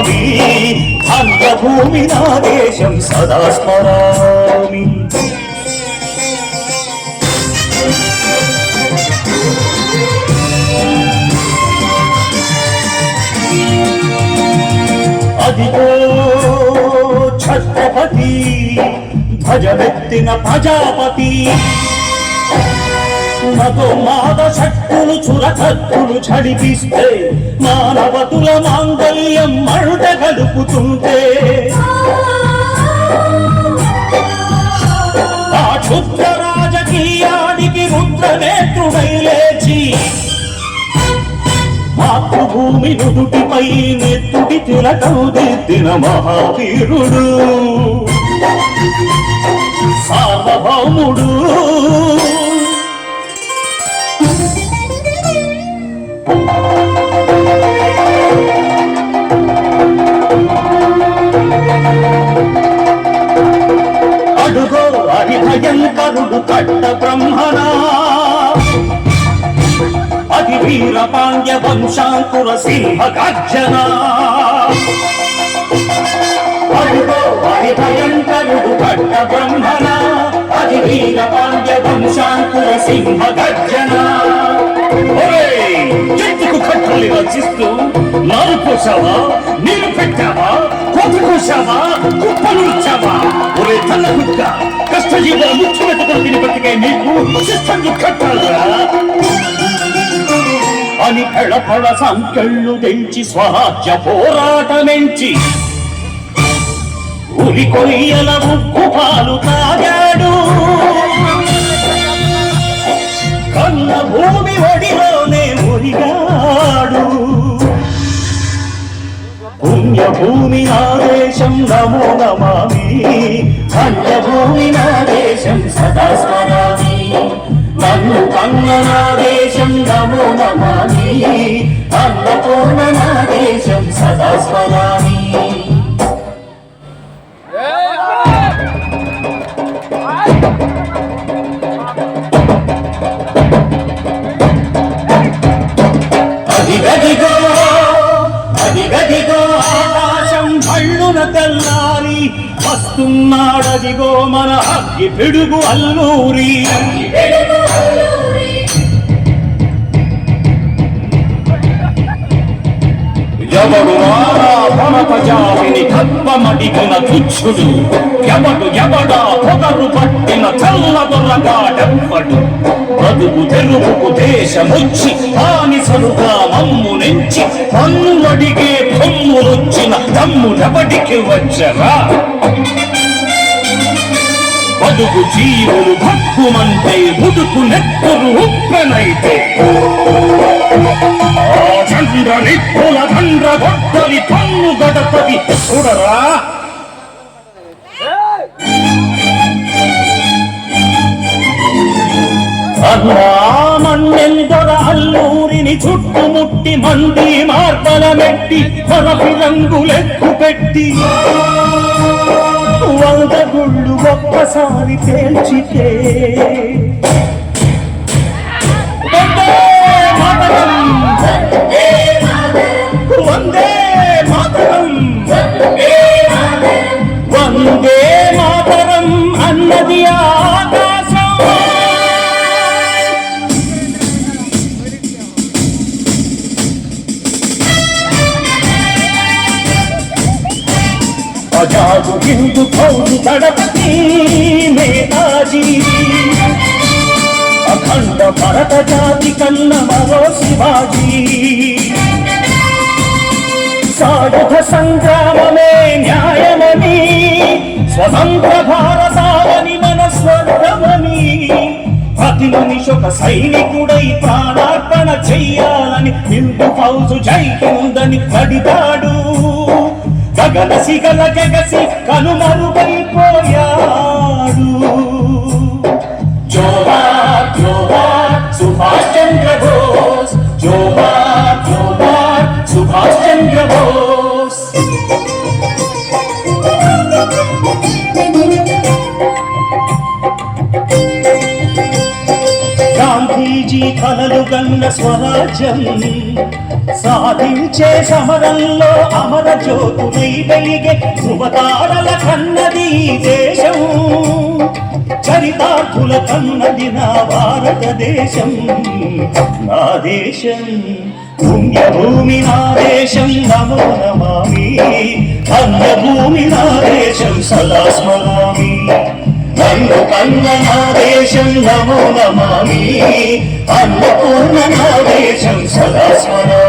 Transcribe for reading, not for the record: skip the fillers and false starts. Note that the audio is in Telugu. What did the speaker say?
నమామి ధన్యభూమి నా దేశం సదా స్మరామి. అదిగో ఛత్రపతి భజమెత్తిన ప్రజాపతి మధుమాద శక్తులు చురకత్తులు చడిపిస్తే మానవతుల మాంగళ్యం మరుట గడుపుతుంటే ఆ క్షుద్ర రాజకీయానికి రుద్రనేత్రుడై లేచి మాతృభూమి నుదుటిపై నెత్తుడి తిలకం దిద్దిన మహావీరుడు సార్వభౌముడు. అడుగో హరి భయంకరుడు కట్ట బ్రహ్మణా అతి వీర పాండ్య వంశాంకుర సింహ గర్జన. అడుగో హరి భయంకరుడు కట్ట బ్రహ్మణ అతి వీర పాండ్య వంశాంకుర సింహ గర్జన. చెట్టుకు కట్టలు రచిస్తూ నారు పోసావా, నీరు పెట్టావా, కోత కోసావా, కుప్పలు ఇచ్చావా? ఒరే తల్ల కుక్క, కష్టజీవుల ముచ్చు పెట్టుకుని తిని బతికే నీకు శిస్తు కట్టాలరా అని కళపళ సంకెళ్ళు తెంచి స్వరాజ్య పోరాటమెంచి ఉలి కొయ్యల ఉక్కు పాలు తాగాడు. కన్న భూమి ఒడిలోనే మురిగాడు. పుణ్యభూమి నా దేశం నమో నమామి ధన్యభూమి నా దేశం సదా స్మరామి. నన్ను కన్న నా దేశం నమో నమామి అన్నపూర్ణ నా దేశం సదా స్మరామి. అదిగదిగో అదిగదిగో ఆకాశం భళ్ళున తెల్లారి వస్తున్నాడదిగో మన అగ్గి పిడుగు అల్లూరి. ఎవడు రారా భరతజాతిని కప్పమడిగిన తుచ్చుడు, ఎవడా పొగరు పట్టిన చల్లదొరగాడెవ్వడు. బ్రతుకు తెరువుకు దేశమొచ్చి బానిసలుగా మమ్ము నెంచి పన్నులడిగే కొమ్ములొచ్చిన తమ్ముడెవడికి వచ్చరా? బతుకు జీవులు భక్కుమంటే ముడుకు నెత్తురు ఉప్పెనైతే చంద్ర నిప్పుల దండ్ర గొడ్డలి పన్ను గడపది చూడరా. మన్నెందొర అల్లూరిని చుట్టుముట్టి మంది మార్బల మెట్టి కొరపి రంగులెక్కు పెట్టి 100 గుళ్ళు ఒక్కసారి పేల్చితే వందే మాతరం వందే మాతరం అన్నది ఆకాశం. అజాదు హిందూ ఫౌజు దళపతి నేతాజీ అఖండ భరత జాతి కన్న మరో శివాజీ. సాయుధ సంగ్రామమే న్యాయమని స్వతంత్ర భారతావని మన స్వర్గమని ప్రతి మనిషొక సైనికుడై ప్రాణార్పణ చెయ్యాలని హిందూ ఫౌజు జై హిందని పడితాడు. గగన సిగల గగసి కనుమరుగైపోయాడు. జోహార్ జోహార్ సుభాష్ చంద్ర బోస్, జోహార్ జోహార్ సుభాష్ చంద్ర బోస్. గాంధీజీ కలలు వెలుగన్న స్వరాజ్యం సాధించే సమరంలో అమర జ్యోతులై వెలిగే ధృవతారల కన్నది ఈ దేశం చరితార్థుల కన్నది నా భారతదేశం నా దేశం పుణ్యభూమి నా దేశం నమో నమామి అన్నభూమి నా దేశం సదా స్మరామి నన్ను కన్న నా దేశం నమో నమామి అన్నపూర్ణ నా దేశం సదా స్మరామి